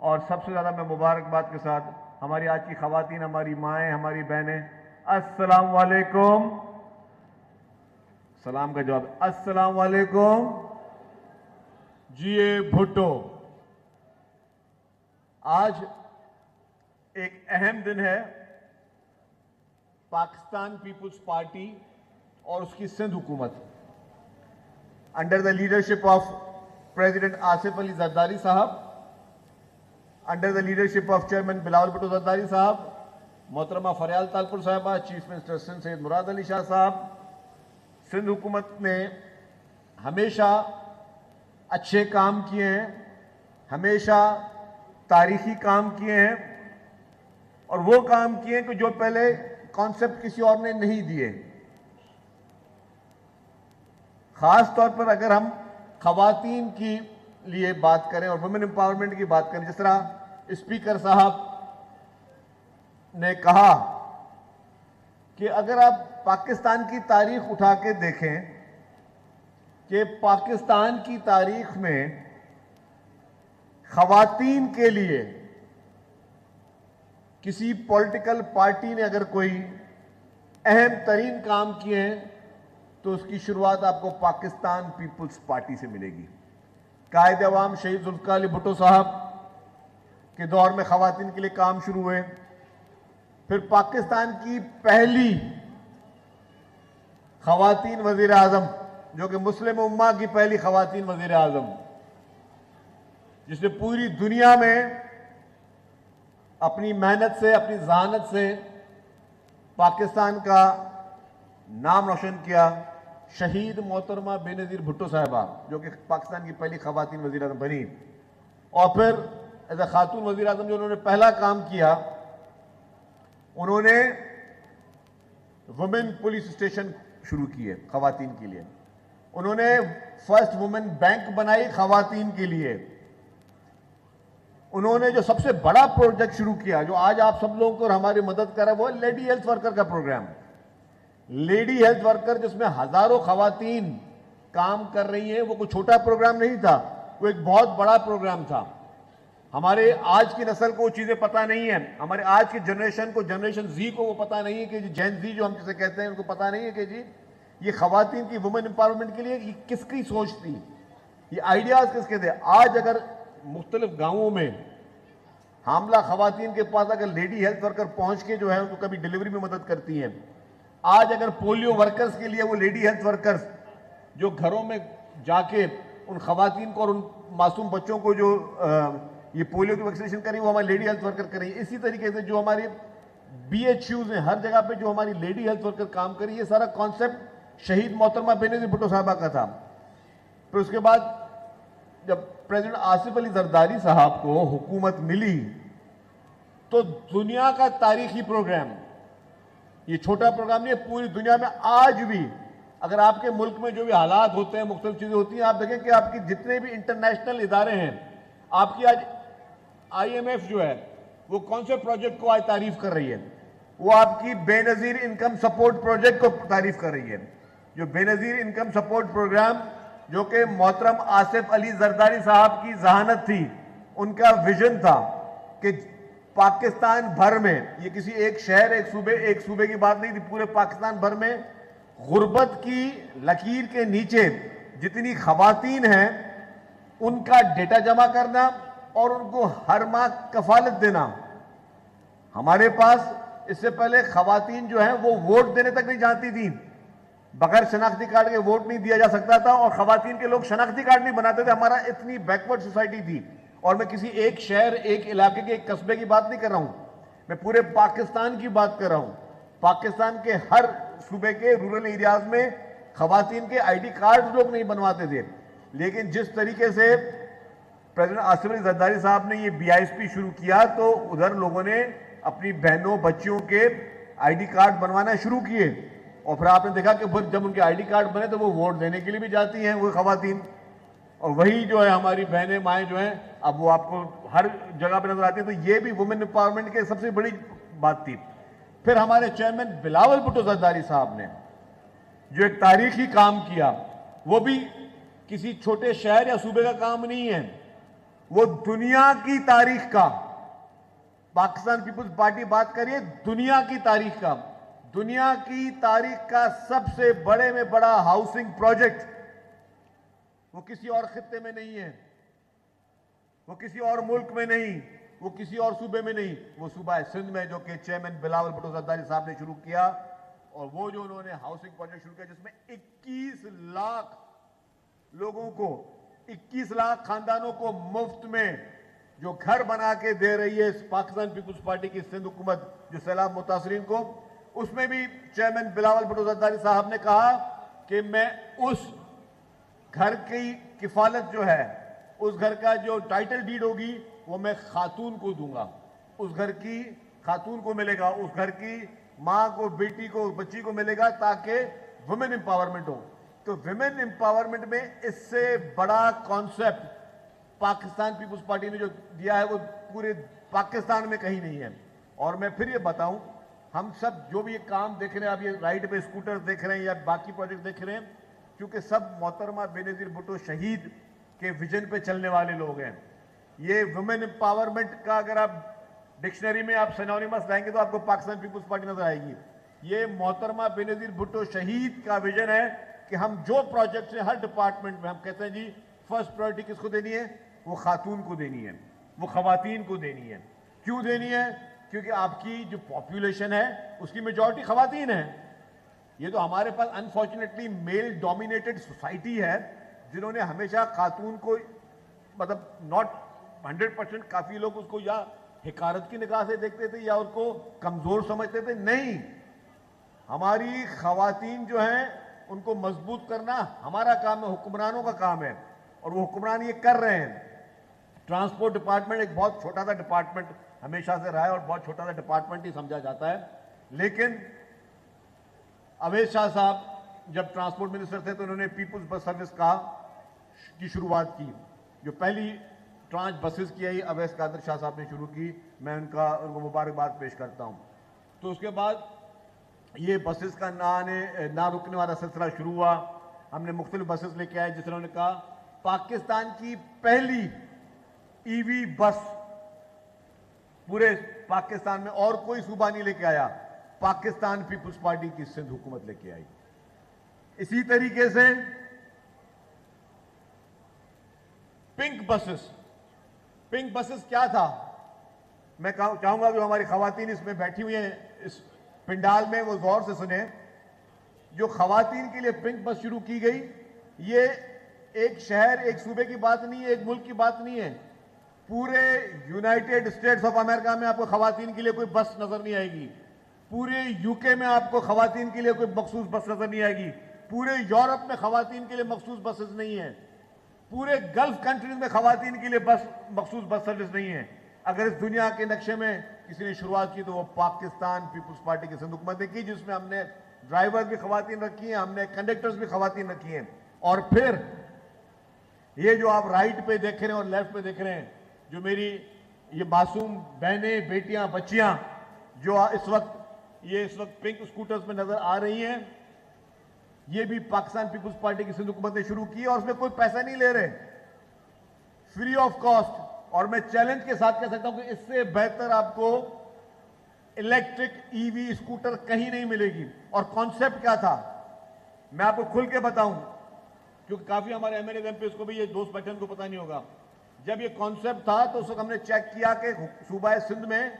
और सबसे ज़्यादा मैं मुबारकबाद के साथ हमारी आज की ख़वातीन, हमारी माएँ, हमारी बहनें, अस्सलाम वालेकुम। सलाम का जवाब अस्सलाम वालेकुम। जी भुट्टो, आज एक अहम दिन है। पाकिस्तान पीपुल्स पार्टी और उसकी सिंध हुकूमत under the leadership of president Asif Ali Zardari साहब, under the leadership of chairman Bilawal Bhutto Zardari साहब, मोहतरमा फरियाल तालपुर साहबा, चीफ मिनिस्टर सिंध सैयद मुराद अली शाह साहब, सिंध हुकूमत ने हमेशा अच्छे काम किए हैं, हमेशा तारीखी काम किए हैं और वो काम किए कि जो पहले कॉन्सेप्ट किसी और ने नहीं दिए। खास तौर पर अगर हम खवातीन की लिए बात करें और वुमेन एम्पावरमेंट की बात करें, जिस तरह स्पीकर साहब ने कहा कि अगर आप पाकिस्तान की तारीख उठा के देखें कि पाकिस्तान की तारीख में खवातीन के लिए किसी पॉलिटिकल पार्टी ने अगर कोई अहम तरीन काम किए हैं तो उसकी शुरुआत आपको पाकिस्तान पीपुल्स पार्टी से मिलेगी। कायद अवाम शहीद जुल्फ़िकार अली भुट्टो साहब के दौर में खवातीन के लिए काम शुरू हुए। फिर पाकिस्तान की पहली खवातीन वजीर आजम, जो कि मुस्लिम उम्मा की पहली खवातीन वजीर आजम, जिसने पूरी दुनिया में अपनी मेहनत से, अपनी जहानत से पाकिस्तान का नाम रोशन किया, शहीद मोहतरमा बेनज़ीर भुट्टो साहिबा, जो कि पाकिस्तान की पहली खवातीन वज़ीर आज़म बनी। और फिर एज ए खातून वज़ीर आज़म जो उन्होंने पहला काम किया, उन्होंने वुमेन पुलिस स्टेशन शुरू किए खवातीन के लिए। उन्होंने फर्स्ट वुमेन बैंक बनाई खवातीन के लिए। उन्होंने जो सबसे बड़ा प्रोजेक्ट शुरू किया, जो आज आप सब लोगों को हमारी मदद कर रहा है, वो है लेडी हेल्थ वर्कर का प्रोग्राम। लेडी हेल्थ वर्कर, जिसमें हजारों खवातीन काम कर रही हैं। वो कोई छोटा प्रोग्राम नहीं था, वो एक बहुत बड़ा प्रोग्राम था। हमारे आज की नस्ल को वो चीजें पता नहीं है, हमारे आज की जनरेशन को, जनरेशन जी को वो पता नहीं है कि जेन जी जो हम जिसे कहते हैं, उनको पता नहीं है कि जी ये खवातीन की वुमेन एम्पावरमेंट के लिए ये किसकी सोच थी, ये आइडियाज किसके थे। आज अगर मुख्तलिफ गांवों में हामला खवातीन के पास अगर लेडी हेल्थ वर्कर पहुंच के जो है उनको कभी डिलीवरी में मदद करती हैं। आज अगर पोलियो वर्कर्स के लिए वो लेडी हेल्थ वर्कर्स जो घरों में जाके उन खवातीन को और उन मासूम बच्चों को जो ये पोलियो की वैक्सीनेशन करी, वो हमारी लेडी हेल्थ वर्कर कर रही है। इसी तरीके से जो हमारी BHUs हैं, हर जगह पे जो हमारी लेडी हेल्थ वर्कर काम करी, ये सारा कॉन्सेप्ट शहीद मोहतरमा बेनज़ीर भुट्टो साहिबा का था। फिर उसके बाद जब प्रेसिडेंट आसिफ अली जरदारी साहब को हुकूमत मिली तो दुनिया का तारीखी प्रोग्राम, ये छोटा प्रोग्राम नहीं है, पूरी दुनिया में आज भी अगर आपके मुल्क में जो भी हालात होते हैं, मुख्तलिफ चीजें होती हैं, आप देखें कि आपकी जितने भी इंटरनेशनल इदारे हैं, आपकी आज IMF जो है वो कौन से प्रोजेक्ट को आज तारीफ कर रही है? वो आपकी बेनजीर इनकम सपोर्ट प्रोजेक्ट को तारीफ कर रही है। जो बेनजीर इनकम सपोर्ट प्रोग्राम, जो कि मोहतरम आसिफ अली जरदारी साहब की जहानत थी, उनका विजन था कि पाकिस्तान भर में, ये किसी एक शहर, एक सूबे की बात नहीं थी, पूरे पाकिस्तान भर में गुर्बत की लकीर के नीचे जितनी खवातीन हैं उनका डेटा जमा करना और उनको हर माह कफालत देना। हमारे पास इससे पहले खवातीन जो है वो वोट देने तक नहीं जाती थी, बगैर शनाख्ती कार्ड के वोट नहीं दिया जा सकता था और खवातीन के लोग शनाख्ती कार्ड नहीं बनाते थे। हमारा इतनी बैकवर्ड सोसाइटी थी। और मैं किसी एक शहर, एक इलाके के, एक कस्बे की बात नहीं कर रहा हूं, मैं पूरे पाकिस्तान की बात कर रहा हूं। पाकिस्तान के हर सूबे के रूरल एरियाज में खवातीन के ID कार्ड लोग नहीं बनवाते थे। लेकिन जिस तरीके से प्रेसिडेंट आसिफ अली जरदारी साहब ने ये BISP शुरू किया तो उधर लोगों ने अपनी बहनों, बच्चियों के ID कार्ड बनवाना शुरू किए। और फिर आपने देखा कि फिर जब उनके ID कार्ड बने तो वो वोट देने के लिए भी जाती हैं वो खवातीन। और वही जो है हमारी बहनें, माएँ जो हैं, अब वो आपको हर जगह पे नजर आती है। तो ये भी वुमेन एम्पावरमेंट की सबसे बड़ी बात थी। फिर हमारे चेयरमैन बिलावल भुट्टो जरदारी साहब ने जो एक तारीखी काम किया, वो भी किसी छोटे शहर या सूबे का काम नहीं है, वो दुनिया की तारीख का, पाकिस्तान पीपुल्स पार्टी बात करिए दुनिया की तारीख का, दुनिया की तारीख का सबसे बड़े में बड़ा हाउसिंग प्रोजेक्ट वो किसी और खित्ते में नहीं है, वो किसी और मुल्क में नहीं, वो किसी और सूबे में नहीं, वो सूबा है सिंध में, जो कि चेयरमैन बिलावल भुट्टो जरदारी साहब ने शुरू किया। और वो जो उन्होंने हाउसिंग प्रोजेक्ट शुरू किया जिसमें 21 लाख लोगों को, 21 लाख खानदानों को मुफ्त में जो घर बना के दे रही है पाकिस्तान पीपुल्स पार्टी की सिंध हुकूमत, जो सैलाब मुतासरीन को, उसमें भी चेयरमैन बिलावल भुट्टो जरदारी साहब ने कहा कि मैं उस घर की किफालत जो है, उस घर का जो टाइटल डीड होगी वो मैं खातून को दूंगा, उस घर की खातून को मिलेगा, उस घर की मां को, बेटी को, बच्ची को मिलेगा, ताकि वुमेन एम्पावरमेंट हो। तो वुमेन एम्पावरमेंट में इससे बड़ा कॉन्सेप्ट पाकिस्तान पीपुल्स पार्टी ने जो दिया है वो पूरे पाकिस्तान में कहीं नहीं है। और मैं फिर ये बताऊं, हम सब जो भी ये काम देख रहे हैं, आप ये राइट पे स्कूटर देख रहे हैं या बाकी प्रोजेक्ट देख रहे हैं, क्योंकि सब मोहतरमा बेनजीर भुट्टो शहीद के विजन पे चलने वाले लोग हैं। ये वुमेन एम्पावरमेंट का अगर आप डिक्शनरी में आप सिनोनिमस लाएंगे तो आपको पाकिस्तान पीपुल्स पार्टी नजर आएगी। ये मोहतरमा बेनजीर भुट्टो शहीद का विजन है कि हम जो प्रोजेक्ट है हर डिपार्टमेंट में हम कहते हैं जी फर्स्ट प्रायोरिटी किसको देनी है, वो खातून को देनी है, वो खवातीन को देनी है। क्यों देनी है? क्योंकि आपकी जो पॉपुलेशन है उसकी मेजॉरिटी खवातीन है। ये तो हमारे पास अनफॉर्चुनेटली मेल डोमिनेटेड सोसाइटी है, जिन्होंने हमेशा खातून को मतलब नॉट 100%, काफी लोग उसको या हिकारत की निगाह से देखते थे या उसको कमजोर समझते थे। नहीं, हमारी खवातीन जो हैं उनको मजबूत करना हमारा काम है, हुक्मरानों का काम है, और वो हुक्मरान ये कर रहे हैं। ट्रांसपोर्ट डिपार्टमेंट एक बहुत छोटा सा डिपार्टमेंट हमेशा से रहा है और बहुत छोटा सा डिपार्टमेंट ही समझा जाता है, लेकिन अवैध शाह साहब जब ट्रांसपोर्ट मिनिस्टर थे तो उन्होंने पीपुल्स बस सर्विस की शुरुआत की। जो पहली ट्रांच बसेस की है अवैध कादर शाह साहब ने शुरू की, मैं उनको मुबारकबाद पेश करता हूं। तो उसके बाद ये बसेस का ना रुकने वाला सिलसिला शुरू हुआ। हमने मुख्तलिफ बसेस लेके आए, जिस उन्होंने कहा पाकिस्तान की पहली ईवी बस पूरे पाकिस्तान में और कोई सूबा नहीं लेके आया, पाकिस्तान पीपुल्स पार्टी की सिंध हुकूमत लेके आई। इसी तरीके से पिंक बसेस क्या था? मैं चाहूंगा कि हमारी खवातीन इसमें बैठी हुई हैं इस पिंडाल में, वो गौर से सुने। जो खवातीन के लिए पिंक बस शुरू की गई, ये एक शहर एक सूबे की बात नहीं है, एक मुल्क की बात नहीं है। पूरे यूनाइटेड स्टेट्स ऑफ अमेरिका में आपको खवातीन के लिए कोई बस नजर नहीं आएगी। पूरे यूके में आपको खवातीन के लिए कोई मखसूस बस नजर नहीं आएगी। पूरे यूरोप में खवातीन के लिए मखसूस बसेस नहीं है। पूरे गल्फ कंट्रीज में खवातीन के लिए मखसूस बस सर्विस नहीं है। अगर इस दुनिया के नक्शे में किसी ने शुरुआत की तो वो पाकिस्तान पीपुल्स पार्टी की सिंध हुकूमत ने की, जिसमें हमने ड्राइवर भी खवातीन रखी हैं, हमने कंडक्टर्स भी खवातीन रखी हैं। और फिर ये जो आप राइट पे देख रहे हैं और लेफ्ट पे देख रहे हैं, जो मेरी ये मासूम बहनें, बेटियां, बच्चियां जो इस वक्त पिंक स्कूटर्स में नजर आ रही हैं, ये भी पाकिस्तान पीपुल्स पार्टी की सिंध हुकूमत ने शुरू की, और उसमें कोई पैसा नहीं ले रहे, फ्री ऑफ कॉस्ट। और मैं चैलेंज के साथ कह सकता हूं कि इससे बेहतर आपको इलेक्ट्रिक ईवी स्कूटर कहीं नहीं मिलेगी। और कॉन्सेप्ट क्या था मैं आपको खुल के बताऊं, क्योंकि काफी हमारे एमएलए एमपी को भी ये दोस्त बैठन को पता नहीं होगा। जब ये कॉन्सेप्ट था तो उस वक्त हमने चेक किया कि सूबा सिंध में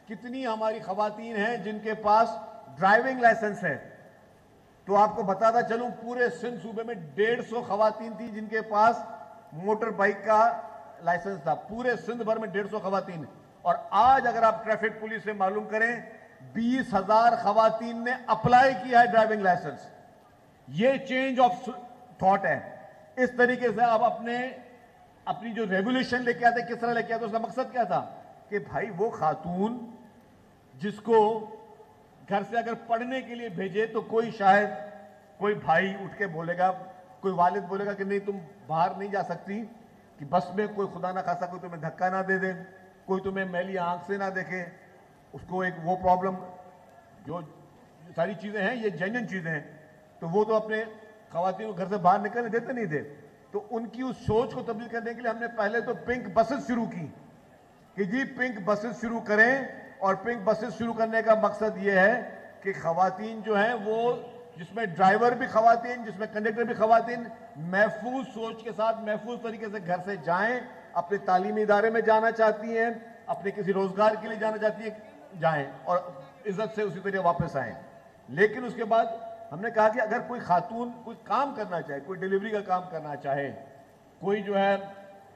कितनी हमारी खवातीन हैं जिनके पास ड्राइविंग लाइसेंस है। तो आपको बताता चलूं, पूरे सिंध सूबे में 150 खवातीन थी जिनके पास मोटर बाइक का लाइसेंस था। पूरे सिंध भर में 150 खवातीन। और आज अगर आप ट्रैफिक पुलिस से मालूम करें, 20,000 खवातीन ने अप्लाई किया है ड्राइविंग लाइसेंस। ये चेंज ऑफ थॉट है। इस तरीके से आप अपनी जो रेवोल्यूशन लेके आते, किस तरह लेके आते, उसका मकसद क्या था कि भाई वो खातून जिसको घर से अगर पढ़ने के लिए भेजे तो शायद कोई भाई उठ के बोलेगा, कोई वालिद बोलेगा कि नहीं तुम बाहर नहीं जा सकती, कि बस में कोई खुदा ना खासा कोई तुम्हें धक्का ना दे दे, कोई तुम्हें मैली आंख से ना देखे, उसको एक वो प्रॉब्लम, जो सारी चीजें हैं ये जेन्युइन चीजें हैं, तो वो तो अपने खवातीन को घर से बाहर निकलने देते नहीं थे। तो उनकी उस सोच को तब्दील करने के लिए हमने पहले तो पिंक बसेस शुरू की कि जी पिंक बसेस शुरू करें, और पिंक बसेस शुरू करने का मकसद ये है कि खवातीन जो हैं वो, जिसमें ड्राइवर भी खवातीन, जिसमें कंडक्टर भी खवातीन, महफूज सोच के साथ महफूज तरीके से घर से जाएं, अपने तालीमी इदारे में जाना चाहती हैं, अपने किसी रोजगार के लिए जाना चाहती है, जाएं और इज्जत से उसी तरह वापस आएं। लेकिन उसके बाद हमने कहा कि अगर कोई खातून कोई काम करना चाहे, कोई डिलीवरी का काम करना चाहे, कोई जो है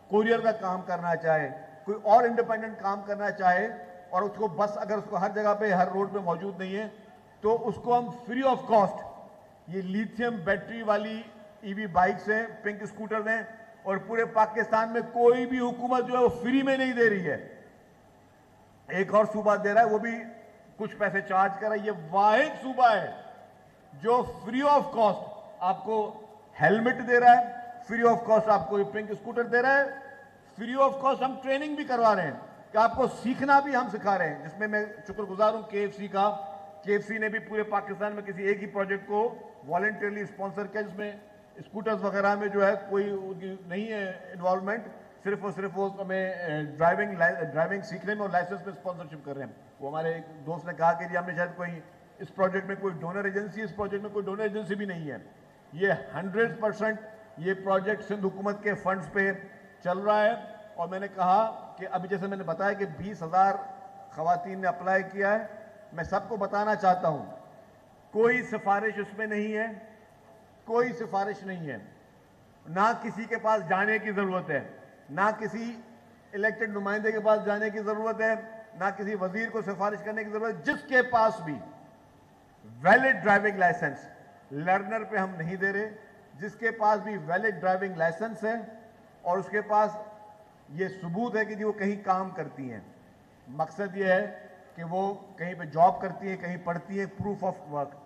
कोरियर का काम करना चाहे, कोई और इंडिपेंडेंट काम करना चाहे, और उसको बस अगर उसको हर जगह पे हर रोड पे मौजूद नहीं है, तो उसको हम फ्री ऑफ कॉस्ट ये लिथियम बैटरी वाली ईवी बाइक्स हैं, पिंक स्कूटर हैं, और पूरे पाकिस्तान में कोई भी हुकूमत जो है वो फ्री में नहीं दे रही है। एक और सूबा दे रहा है, वो भी कुछ पैसे चार्ज कर रहा है। ये वाहिद सूबा है जो फ्री ऑफ कॉस्ट आपको हेलमेट दे रहा है, फ्री ऑफ कॉस्ट आपको ये पिंक स्कूटर दे रहा है, फ्री ऑफ कॉस्ट हम ट्रेनिंग भी करवा रहे हैं कि आपको सीखना भी हम सिखा रहे हैं, जिसमें मैं शुक्रगुजार हूं केएफसी का। केएफसी ने भी पूरे पाकिस्तान में किसी एक ही प्रोजेक्ट को वॉलंटियरली स्पॉन्सर किया, जिसमें स्कूटर्स वगैरह में जो है कोई उनकी नहीं है इन्वॉल्वमेंट, सिर्फ और सिर्फ वो हमें ड्राइविंग सीखने में और लाइसेंस में स्पॉन्सरशिप कर रहे हैं। वो हमारे एक दोस्त ने कहा कि जी हमने शायद कोई इस प्रोजेक्ट में कोई डोनर एजेंसी, इस प्रोजेक्ट में कोई डोनर एजेंसी भी नहीं है। ये 100% ये प्रोजेक्ट सिंध हुकूमत के फंड्स पे चल रहा है। और मैंने कहा कि अभी जैसे मैंने बताया कि 20,000 खवातीन ने अप्लाई किया है। मैं सबको बताना चाहता हूं, कोई सिफारिश उसमें नहीं है, कोई सिफारिश नहीं है, ना किसी के पास जाने की जरूरत है, ना किसी इलेक्टेड नुमाइंदे के पास जाने की जरूरत है, ना किसी वजीर को सिफारिश करने की जरूरत है। जिसके पास भी वैलिड ड्राइविंग लाइसेंस, लर्नर पे हम नहीं दे रहे, जिसके पास भी वैलिड ड्राइविंग लाइसेंस है और उसके पास ये सबूत है कि जी वो कहीं काम करती हैं, मकसद ये है कि वो कहीं पे जॉब करती हैं, कहीं पढ़ती हैं, प्रूफ ऑफ वर्क,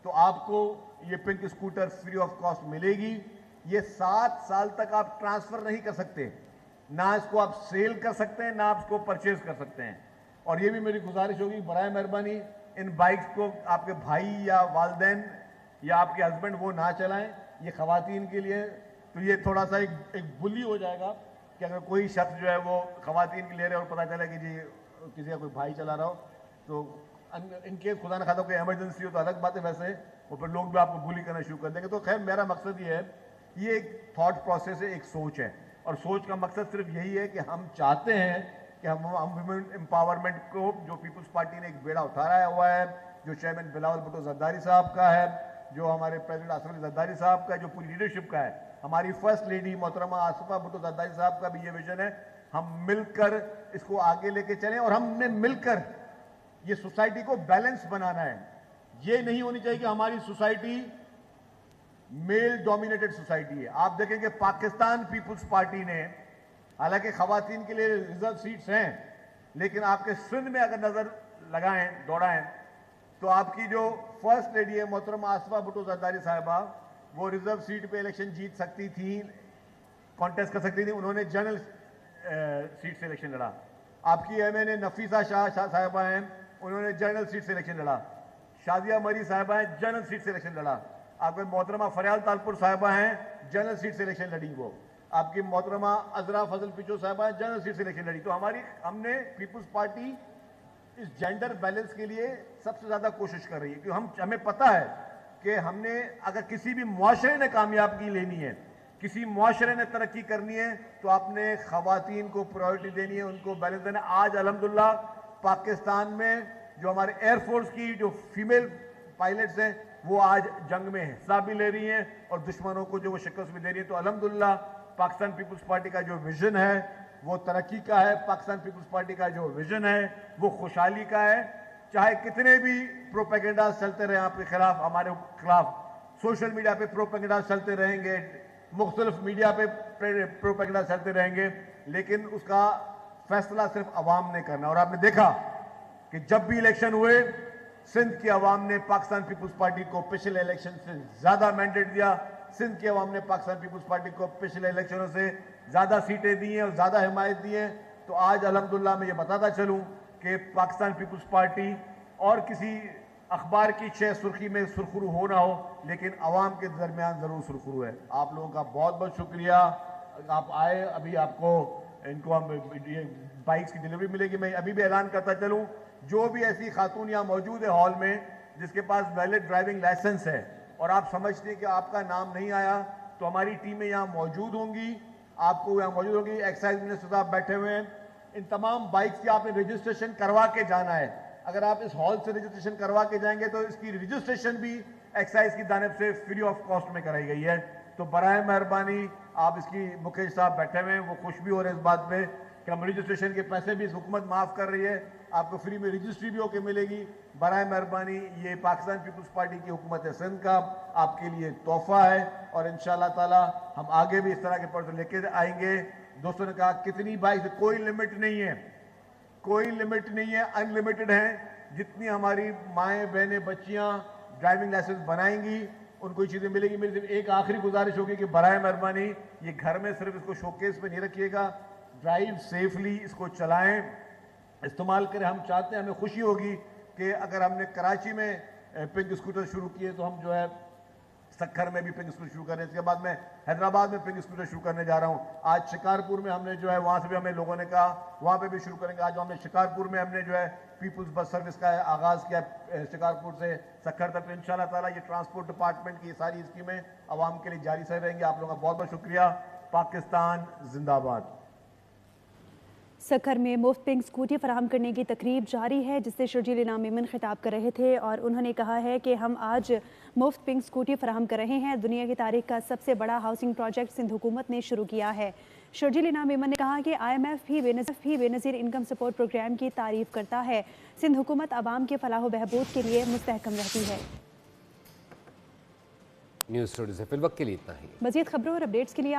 तो आपको ये pink scooter free of cost मिलेगी। ये 7 साल तक आप ट्रांसफर नहीं कर सकते, ना इसको आप सेल कर सकते हैं, ना आप इसको परचेज कर सकते हैं। और ये भी मेरी गुजारिश होगी, बराए मेहरबानी इन बाइक्स को आपके भाई या वालदैन या आपके हस्बैंड वो ना चलाएं, ये खवातीन के लिए। तो ये थोड़ा सा एक बुली हो जाएगा कि अगर कोई शख्स जो है वो खवातीन के ले रहे और पता चला कि जी किसी का कोई भाई चला रहा हो, तो इनके खुदा न खादा कोई इमरजेंसी हो तो अलग बात है वैसे, और फिर लोग भी आपको बुली करना शुरू कर देंगे। तो खैर मेरा मकसद ये है, ये एक थॉट प्रोसेस है, एक सोच है, और सोच का मकसद सिर्फ यही है कि हम चाहते हैं कि हम वुमेन एम्पावरमेंट को, जो पीपल्स पार्टी ने एक बेड़ा उठाया हुआ है, जो चेयरमैन बिलावल भुट्टो जरदारी साहब का है, जो हमारे प्रेसिडेंट असफ अली जरदारी साहब का, जो पूरी लीडरशिप का है, हमारी फर्स्ट लेडी मोहतरमा आसिफा भुट्टो जरदारी साहब का भी ये विजन है। हम मिलकर इसको आगे लेके चलें, और हमने मिलकर ये सोसाइटी को बैलेंस बनाना है। ये नहीं होनी चाहिए कि हमारी सोसाइटी मेल डोमिनेटेड सोसाइटी है। आप देखेंगे पाकिस्तान पीपल्स पार्टी ने, हालांकि खवातीन के लिए रिजर्व सीट्स हैं, लेकिन आपके सिंध में अगर नजर लगाएं, दौड़ाएं, तो आपकी जो फर्स्ट लेडी है मोहतरमा आसिफा भुट्टो जरदारी साहिबा, वो रिजर्व सीट पे इलेक्शन जीत सकती थी, कॉन्टेस्ट कर सकती थी, उन्होंने जनरल सीट से इलेक्शन लड़ा। आपकी एमएनए नफीसा शाह साहिबा हैं, उन्होंने जनरल सीट से इलेक्शन लड़ा। शादिया मरी साहिबा हैं, जनरल सीट से इलेक्शन लड़ा। आपके मोहतरमा फरियाल तालपुर साहिबा हैं, जनरल सीट से इलेक्शन लड़ी। वो आपकी मोहतरमा अजरा फजल पिचो साहिबा हैं, जनरल सीट से इलेक्शन लड़ी। तो हमने पीपल्स पार्टी इस जेंडर बैलेंस के लिए सबसे ज्यादा कोशिश कर रही है, क्योंकि हमें पता है कि हमने अगर किसी भी मुआशरे ने कामयाबी लेनी है, किसी मुआशरे ने तरक्की करनी है, तो आपने खवातीन को प्रायोरिटी देनी है, उनको बैलेंस देना है। आज अल्हम्दुलिल्लाह पाकिस्तान में जो हमारे एयरफोर्स की जो फीमेल पायलट्स हैं, वो आज जंग में हिस्सा भी ले रही हैं और दुश्मनों को जो वो शिकस्त भी दे रही है। तो अल्हम्दुलिल्लाह पाकिस्तान पीपल्स पार्टी का जो विजन है वो तरक्की का है, पाकिस्तान पीपल्स पार्टी का जो विजन है वो खुशहाली का है। चाहे कितने भी प्रोपेगेंडा चलते रहे आपके खिलाफ, हमारे खिलाफ, सोशल मीडिया पे प्रोपेगेंडा चलते रहेंगे, मुख्तलिफ मीडिया पे प्रोपेगेंडा चलते रहेंगे, लेकिन उसका फैसला सिर्फ अवाम ने करना। और आपने देखा कि जब भी इलेक्शन हुए, सिंध की अवाम ने पाकिस्तान पीपल्स पार्टी को पिछले इलेक्शन से ज्यादा मैंडेट दिया। सिंध की अवाम ने पाकिस्तान पीपल्स पार्टी को पिछले इलेक्शनों से ज्यादा सीटें दी हैं और ज्यादा हिमायत दी है। तो आज अल्हम्दुलिल्लाह मैं ये बताता चलूं कि पाकिस्तान पीपल्स पार्टी और किसी अखबार की शय सुर्खी में सुरखरू हो ना हो, लेकिन अवाम के दरमियान जरूर सुरखरू है। आप लोगों का बहुत बहुत शुक्रिया, आप आए। अभी आपको इनको हम ये बाइक्स की डिलीवरी मिलेगी। मैं अभी भी ऐलान करता चलूं, जो भी ऐसी खातून यहाँ मौजूद है हॉल में जिसके पास वैलिड ड्राइविंग लाइसेंस है और आप समझते हैं कि आपका नाम नहीं आया, तो हमारी टीमें यहाँ मौजूद होंगी, आपको यहाँ मौजूद होंगी। एक्साइज मिनिस्टर साहब बैठे हुए हैं। इन तमाम बाइक्स की आपने रजिस्ट्रेशन करवा के जाना है। अगर आप इस हॉल से रजिस्ट्रेशन करवा के जाएंगे तो इसकी रजिस्ट्रेशन भी एक्साइज की जानिब से फ्री ऑफ कॉस्ट में कराई गई है। तो बराए मेहरबानी आप इसकी, मुकेश साहब बैठे हुए हैं, वो खुश भी हो रहे हैं इस बात पे कि हम रजिस्ट्रेशन के पैसे भी इस हुकूमत माफ कर रही है, आपको फ्री में रजिस्ट्री भी होकर मिलेगी। बराए मेहरबानी ये पाकिस्तान पीपल्स पार्टी की हुकूमत सिंध का आपके लिए तोहफा है और इंशाअल्लाह ताला हम आगे भी इस तरह के प्रोजेक्ट लेके आएंगे। दोस्तों ने कहा कितनी बाइक, कोई लिमिट नहीं है, कोई लिमिट नहीं है, अनलिमिटेड है। जितनी हमारी माएँ बहनें बच्चियाँ ड्राइविंग लाइसेंस बनाएंगी उनको ये चीज़ें मिलेगी। मेरी सिर्फ एक आखिरी गुजारिश होगी कि बराए मेहरबानी ये घर में सिर्फ इसको शोकेस पे नहीं रखिएगा, ड्राइव सेफली इसको चलाएं, इस्तेमाल करें। हम चाहते हैं, हमें खुशी होगी कि अगर हमने कराची में पिंक स्कूटर शुरू किए तो हम जो है सक्खर में भी पिंक स्कूटर शुरू कर रहे हैं। इसके बाद मैं हैदराबाद में पिंक स्कूटर शुरू करने जा रहा हूँ। आज शिकारपुर में हमने जो है वहाँ से भी हमें लोगों ने कहा वहाँ पे भी शुरू करेंगे। आज हमने शिकारपुर में हमने जो है पीपुल्स बस सर्विस का आगाज़ किया, शिकारपुर से सक्खर तक। इंशाल्लाह ताला ये ट्रांसपोर्ट डिपार्टमेंट की ये सारी स्कीमें आवाम के लिए जारी से रहेंगी। आप लोगों का बहुत बहुत शुक्रिया। पाकिस्तान जिंदाबाद। सक्खर में मुफ्त पिंक स्कूटी फराहम करने की तकरीब जारी है, जिससे शर्जील इनाम मेमन खिताब कर रहे थे और उन्होंने कहा है कि हम आज मुफ्त पिंक स्कूटी फराहम कर रहे हैं। दुनिया की तारीख का सबसे बड़ा हाउसिंग प्रोजेक्ट सिंध हुकूमत ने शुरू किया है। शर्जील इनाम मेमन ने कहा कि IMF भी बेनज़ीर इनकम सपोर्ट प्रोग्राम की तारीफ करता है। सिंध हुकूमत आवाम के फलाह बहबूद के लिए मुस्तहकम रहती है। न्यूज़ स्टूडियो से फिल वक्त के लिए इतना ही। मज़ीद खबरों और अपडेट्स के लिए